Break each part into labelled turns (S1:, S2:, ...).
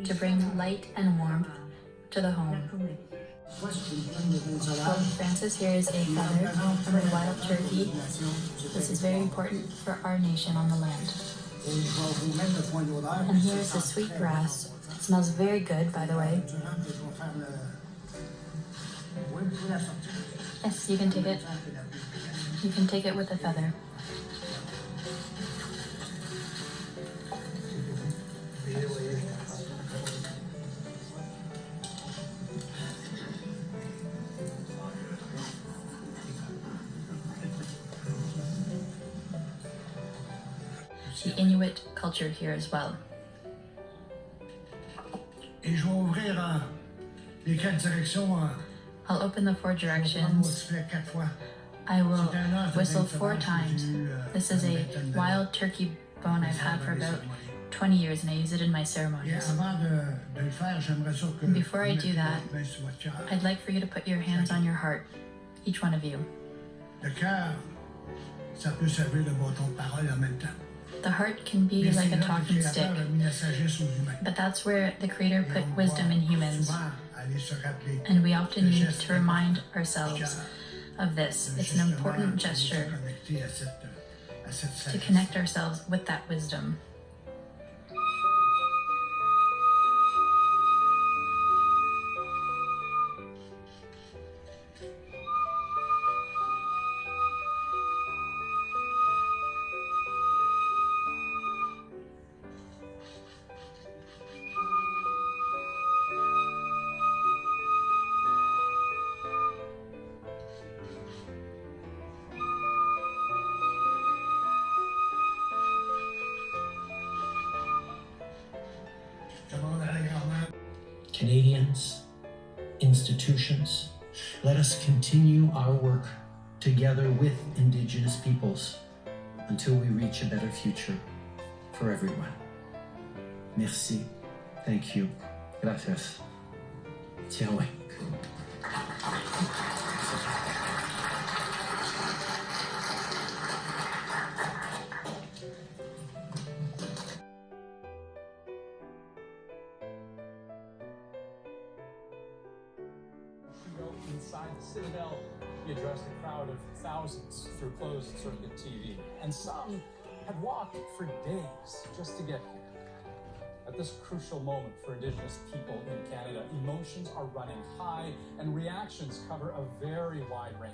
S1: to bring light and warmth to the home. Pope Francis here is a feather from a wild turkey. This is very important for our nation on the land. And here is the sweet grass. It smells very good, by the way. Yes, you can take it. You can take it with a feather. The Inuit culture here as well. I'll open the 4 directions. I will whistle 4 times. This is a wild turkey bone I've had for about 20 years and I use it in my ceremonies. And before I do that, I'd like for you to put your hands on your heart, each one of you. The heart can be like a talking stick, but that's where the Creator put wisdom in humans. And we often need to remind ourselves of this. It's an important gesture to connect ourselves with that wisdom.
S2: Canadians, institutions, let us continue our work together with Indigenous peoples until we reach a better future for everyone. Merci. Thank you. Gracias. Tiawe.
S3: Inside the Citadel, he addressed a crowd of thousands through closed circuit TV, and some had walked for days just to get here. At this crucial moment for Indigenous people in Canada, emotions are running high and reactions cover a very wide range.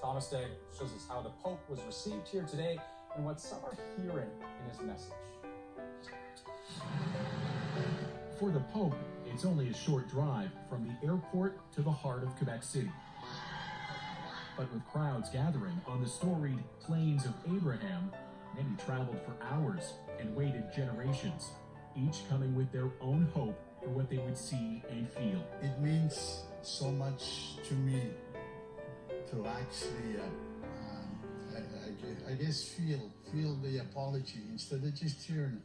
S3: Thomas Day shows us how the Pope was received here today and what some are hearing in his message.
S4: For the Pope, it's only a short drive from the airport to the heart of Quebec City. But with crowds gathering on the storied Plains of Abraham, many traveled for hours and waited generations, each coming with their own hope for what they would see and feel.
S5: It means so much to me to actually, I guess, feel the apology instead of just hearing it.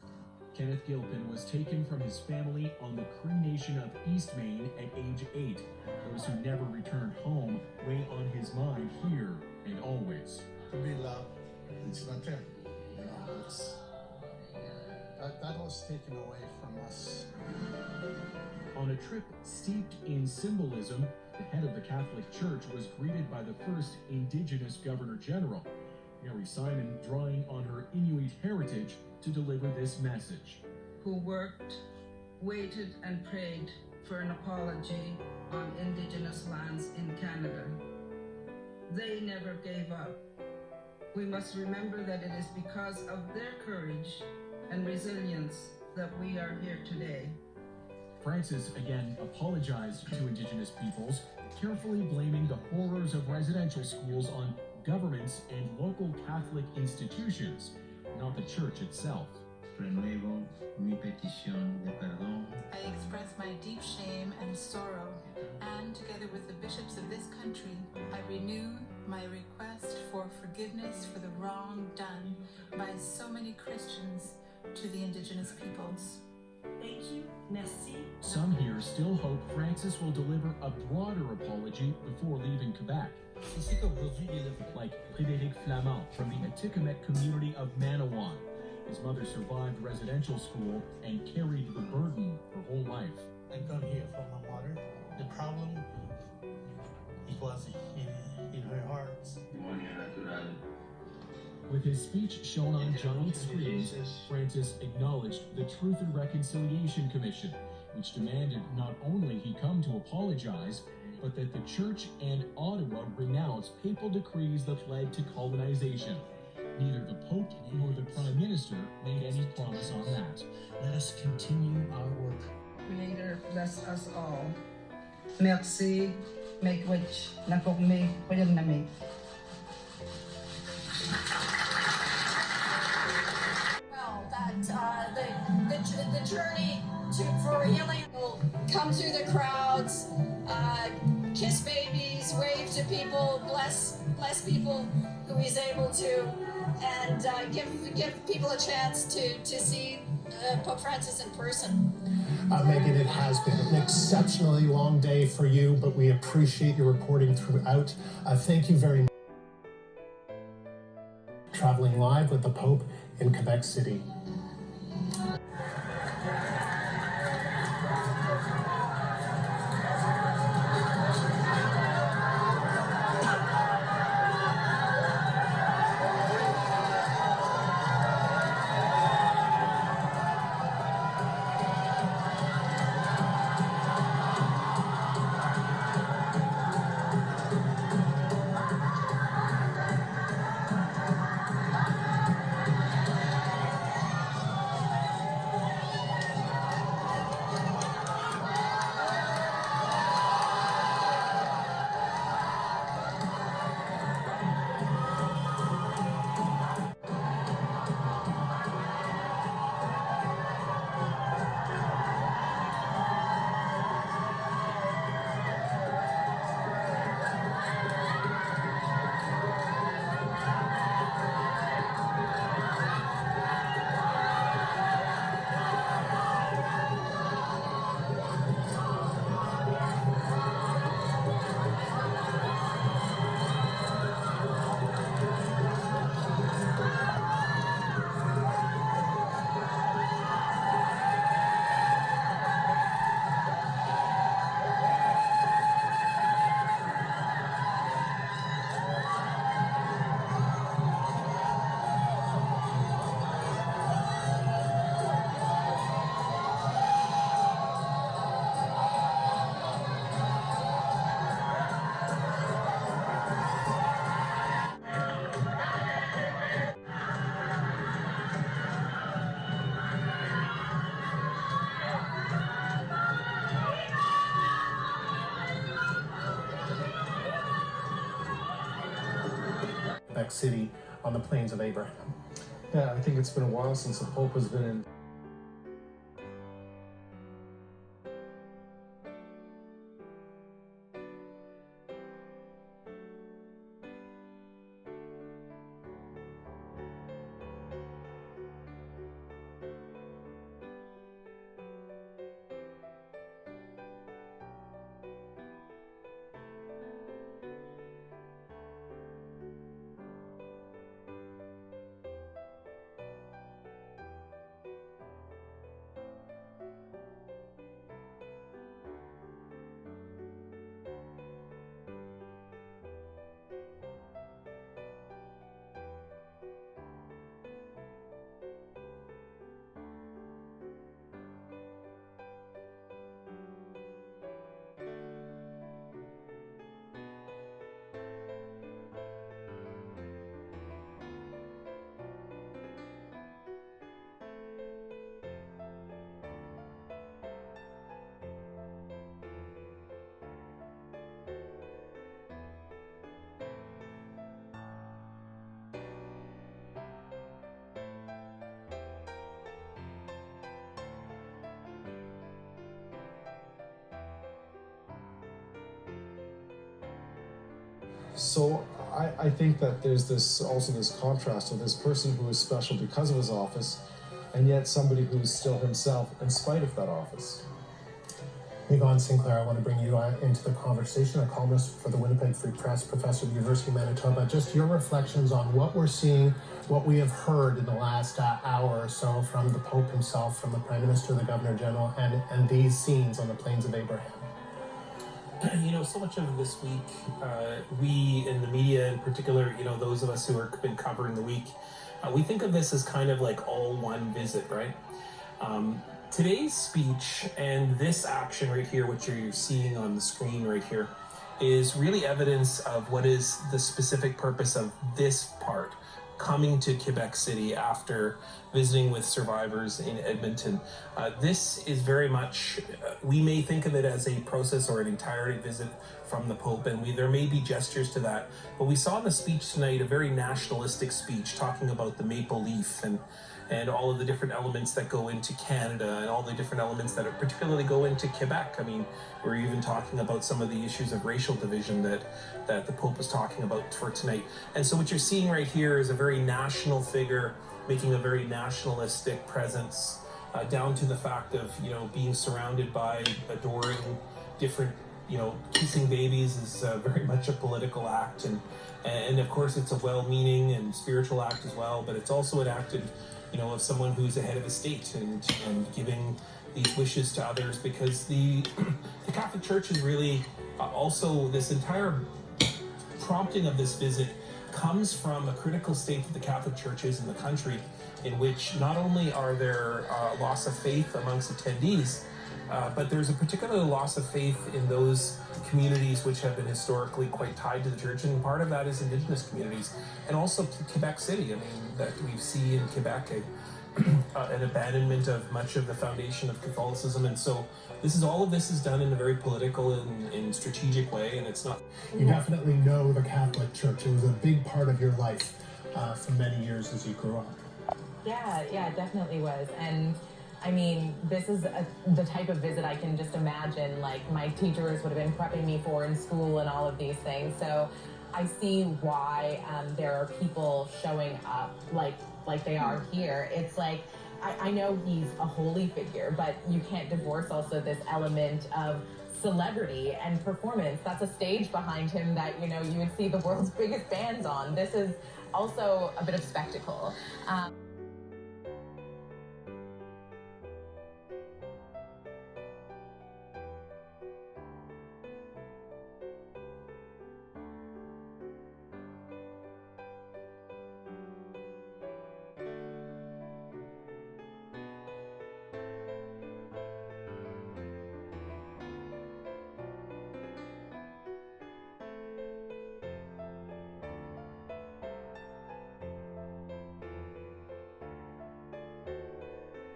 S4: Kenneth Gilpin was taken from his family on the Cree Nation of East Maine at age 8. Those who never returned home weigh on his mind here and always.
S5: To be loved, it's not there. You know, that was taken away from us.
S4: On a trip steeped in symbolism, the head of the Catholic Church was greeted by the first Indigenous Governor General, Mary Simon, drawing on her Inuit heritage to deliver this message.
S6: Who worked, waited and prayed for an apology on Indigenous lands in Canada. They never gave up. We must remember that it is because of their courage and resilience that we are here today.
S4: Francis again apologized to Indigenous peoples, carefully blaming the horrors of residential schools on governments and local Catholic institutions, not the church itself.
S7: Renuevo mi petición de perdón.
S1: I express my deep shame and sorrow, and together with the bishops of this country, I renew my request for forgiveness for the wrong done by so many Christians to the Indigenous peoples.
S8: Thank you. Merci.
S4: Some here still hope Francis will deliver a broader apology before leaving Quebec. Like Frédéric Flamand from the Atikamekw community of Manawan. His mother survived residential school and carried the burden her whole life.
S5: I come here from my mother. The problem, it was in her heart.
S4: With his speech shown on giant screens, Francis acknowledged the Truth and Reconciliation Commission, which demanded not only he come to apologize, but that the Church and Ottawa renounce papal decrees that led to colonization. Neither the Pope nor the Prime Minister made any promise on that.
S2: Let us continue our work.
S6: Creator, bless us all. Merci, make which, na pog me, pwede na me.
S9: Well, that the journey for healing will come through the crowds, kiss babies, wave to people, bless people who he's able to, and give people a chance to see Pope Francis in person.
S10: Megan, it has been an exceptionally long day for you, but we appreciate your reporting throughout. Thank you very much. Traveling live with the Pope in Quebec City. Quebec City on the Plains of Abraham.
S11: Yeah, I think it's been a while since the Pope has been in. So I think that there's this contrast of this person who is special because of his office, and yet somebody who is still himself in spite of that office.
S10: Yvonne Sinclair, I want to bring you into the conversation, a columnist for the Winnipeg Free Press, professor at the University of Manitoba. Just your reflections on what we're seeing, what we have heard in the last hour or so from the Pope himself, from the Prime Minister, the Governor General, and these scenes on the Plains of Abraham.
S12: You know, so much of this week, we in the media in particular, you know, those of us who have been covering the week, we think of this as kind of like all one visit, right? Today's speech and this action right here, which you're seeing on the screen right here, is really evidence of what is the specific purpose of this part, coming to Quebec City after visiting with survivors in Edmonton. This is very much, we may think of it as a process or an entirety visit from the Pope, and there may be gestures to that, but we saw in the speech tonight a very nationalistic speech talking about the maple leaf and all of the different elements that go into Canada and all the different elements that particularly go into Quebec. I mean, we're even talking about some of the issues of racial division that the Pope was talking about for tonight. And so what you're seeing right here is a very national figure making a very nationalistic presence, down to the fact of, you know, being surrounded by adoring different, you know, kissing babies is very much a political act. And of course it's a well-meaning and spiritual act as well, but it's also an act of, you know, of someone who's a head of a state and giving these wishes to others, because the Catholic Church is really also, this entire prompting of this visit comes from a critical state that the Catholic Church is in the country, in which not only are there loss of faith amongst attendees, but there's a particular loss of faith in those communities which have been historically quite tied to the church, and part of that is Indigenous communities, and also Quebec City. I mean, that we see in Quebec an abandonment of much of the foundation of Catholicism, and so all of this is done in a very political and strategic way, and it's not.
S10: You definitely know the Catholic Church. It was a big part of your life for many years as you grew up.
S13: Yeah, it definitely was. And I mean, this is the type of visit I can just imagine, like, my teachers would have been prepping me for in school and all of these things. So I see why there are people showing up like they are here. It's like, I know he's a holy figure, but you can't divorce also this element of celebrity and performance. That's a stage behind him that, you know, you would see the world's biggest bands on. This is also a bit of spectacle.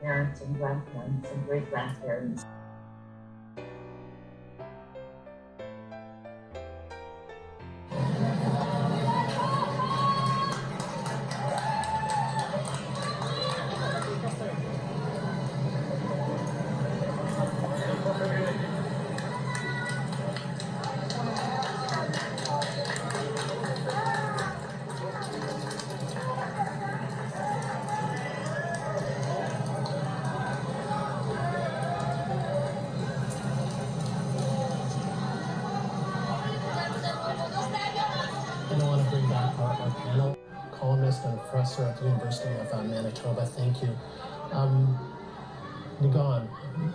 S14: Parents and grandparents and great-grandparents.
S10: Columnist and professor at the University of Manitoba. Thank you. Nigan,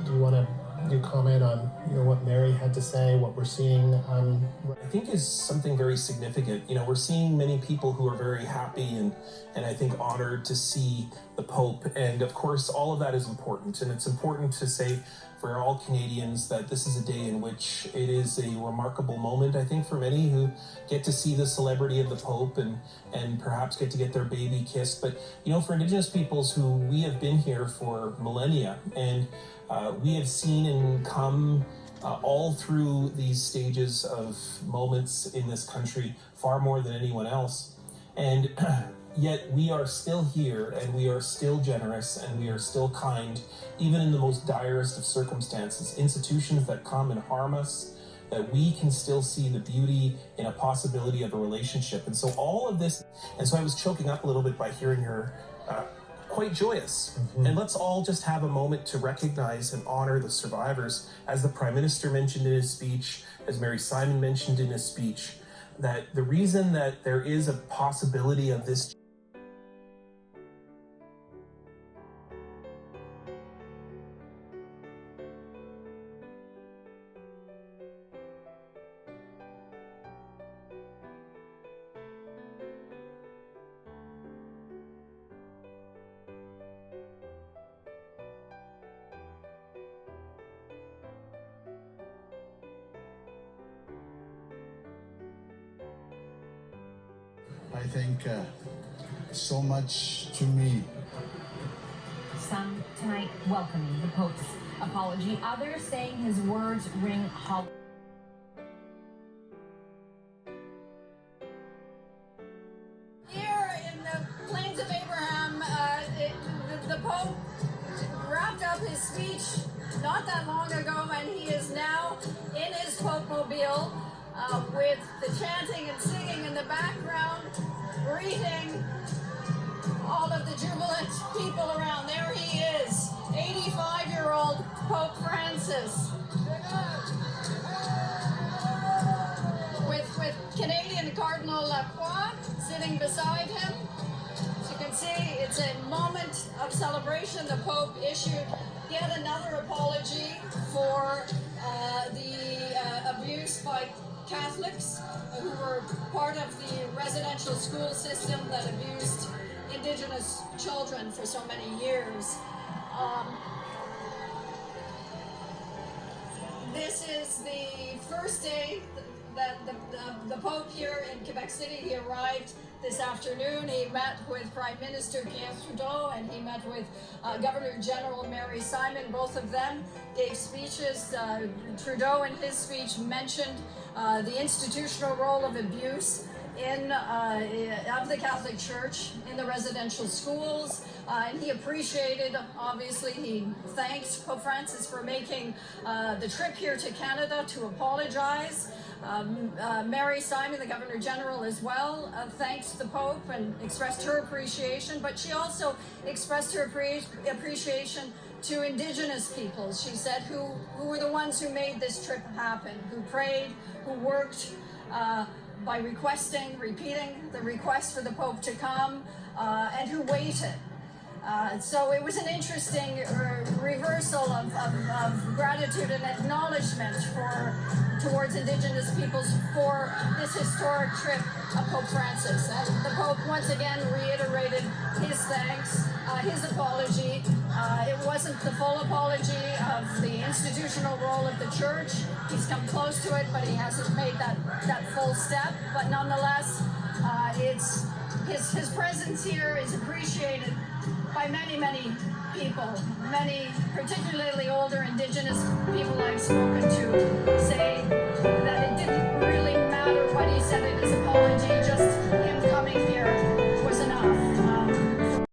S10: do you want to comment on what Mary had to say, what we're seeing?
S12: I think is something very significant. You know, we're seeing many people who are very happy and I think honored to see the Pope, and of course all of that is important, and it's important to say for all Canadians that this is a day in which it is a remarkable moment, I think, for many who get to see the celebrity of the Pope and perhaps get to get their baby kissed. But, you know, for Indigenous peoples who we have been here for millennia, and we have seen and come all through these stages of moments in this country far more than anyone else. And yet we are still here, and we are still generous, and we are still kind, even in the most direst of circumstances. Institutions that come and harm us, that we can still see the beauty in a possibility of a relationship. And so all of this, and so I was choking up a little bit by hearing her quite joyous. And let's all just have a moment to recognize and honor the survivors, as the Prime Minister mentioned in his speech, as Mary Simon mentioned in his speech, that the reason that there is a possibility of this
S15: I think so much to me.
S16: Some tonight welcoming the Pope's apology, others saying his words ring hollow.
S9: Here in the Plains of Abraham, the Pope wrapped up his speech not that long ago, and he is now in his Pope-mobile with the chanting and singing in the background, greeting all of the jubilant people around. There he is, 85-year-old Pope Francis, with Canadian Cardinal Lacroix sitting beside him. As you can see, it's a moment of celebration. The Pope issued yet another apology for the abuse by Catholics who were part of the residential school system that abused Indigenous children for so many years. This is the first day that the Pope here in Quebec City. He arrived this afternoon. He met with Prime Minister Pierre Trudeau and he met with Governor General Mary Simon. Both of them gave speeches. Trudeau in his speech mentioned the institutional role of abuse of the Catholic Church in the residential schools, and he appreciated, obviously, he thanked Pope Francis for making the trip here to Canada to apologize. Mary Simon, the Governor General, as well, thanked the Pope and expressed her appreciation, but she also expressed her appreciation to Indigenous peoples. She said who were the ones who made this trip happen, who prayed, who worked by repeating the request for the Pope to come, and who waited. So it was an interesting reversal of gratitude and acknowledgement towards Indigenous peoples for this historic trip of Pope Francis. And the Pope once again reiterated his thanks, his apology. It wasn't the full apology of the institutional role of the Church. He's come close to it, but he hasn't made that full step. But nonetheless, his presence here is appreciated by many, many people. Many, particularly older Indigenous people I've spoken to, say that it didn't really matter what he said in his apology, just